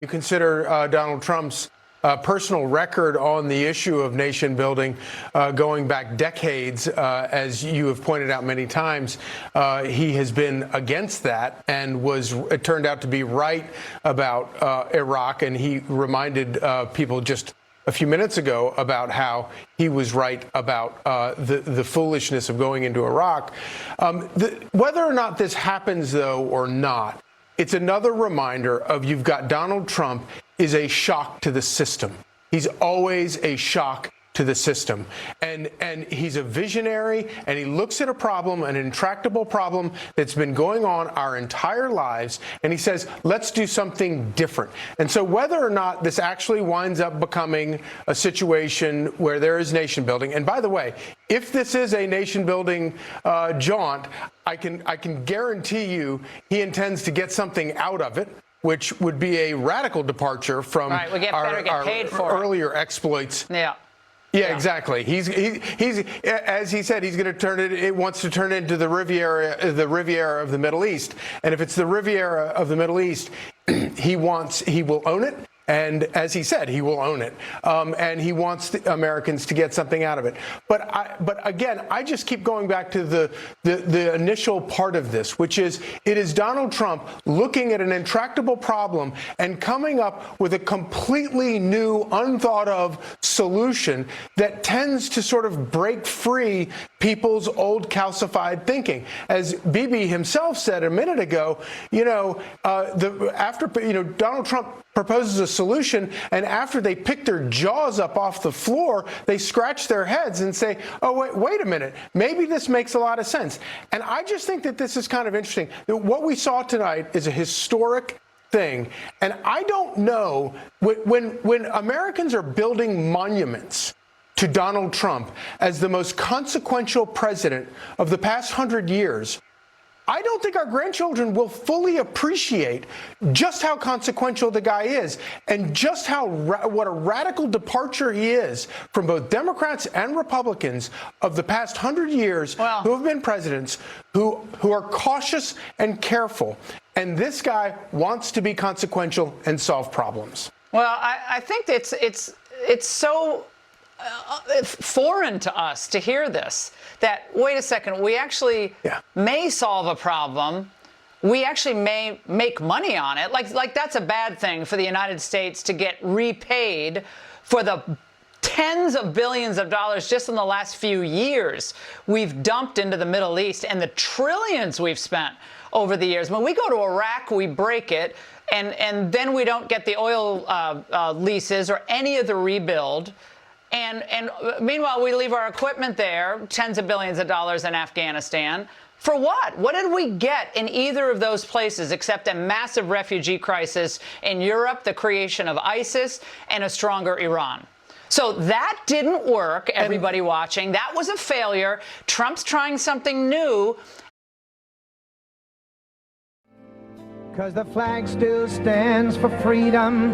You consider Donald Trump's personal record on the issue of nation building going back decades, as you have pointed out many times. He has been against that and it turned out to be right about Iraq. And he reminded people just a few minutes ago about how he was right about the foolishness of going into Iraq. Whether or not this happens, though, or not, it's another reminder of you've got Donald Trump is a shock to the system. He's always a shock to the system. And he's a visionary, and he looks at a problem, an intractable problem that's been going on our entire lives, and he says, let's do something different. And so whether or not this actually winds up becoming a situation where there is nation building, and by the way, if this is a nation building jaunt, I can guarantee you he intends to get something out of it, which would be a radical departure from right, we get paid for earlier exploits. Yeah, exactly. He's as he said, he's going to turn it. It wants to turn it into the Riviera of the Middle East. And if it's the Riviera of the Middle East, he will own it. And as he said, he will own it. And he wants the Americans to get something out of it. But again, I just keep going back to the initial part of this, which is it is Donald Trump looking at an intractable problem and coming up with a completely new, unthought of solution that tends to sort of break free people's old calcified thinking. As Bibi himself said a minute ago, Donald Trump proposes a solution, and after they pick their jaws up off the floor, they scratch their heads and say, oh, wait a minute, maybe this makes a lot of sense. And I just think that this is kind of interesting. What we saw tonight is a historic thing, and I don't know, when Americans are building monuments to Donald Trump as the most consequential president of the past 100 years, I don't think our grandchildren will fully appreciate just how consequential the guy is and just what a radical departure he is from both Democrats and Republicans of the past 100 years who have been presidents who are cautious and careful. And this guy wants to be consequential and solve problems. Well, I think it's so foreign to us to hear this, that, wait a second, we actually may solve a problem. We actually may make money on it. Like that's a bad thing for the United States to get repaid for the tens of billions of dollars just in the last few years we've dumped into the Middle East and the trillions we've spent over the years. When we go to Iraq, we break it, and then we don't get the oil leases or any of the rebuild. And meanwhile, we leave our equipment there, tens of billions of dollars in Afghanistan. For what? What did we get in either of those places except a massive refugee crisis in Europe, the creation of ISIS, and a stronger Iran? So that didn't work, everybody watching. That was a failure. Trump's trying something new. Because the flag still stands for freedom,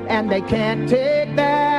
and they can't take that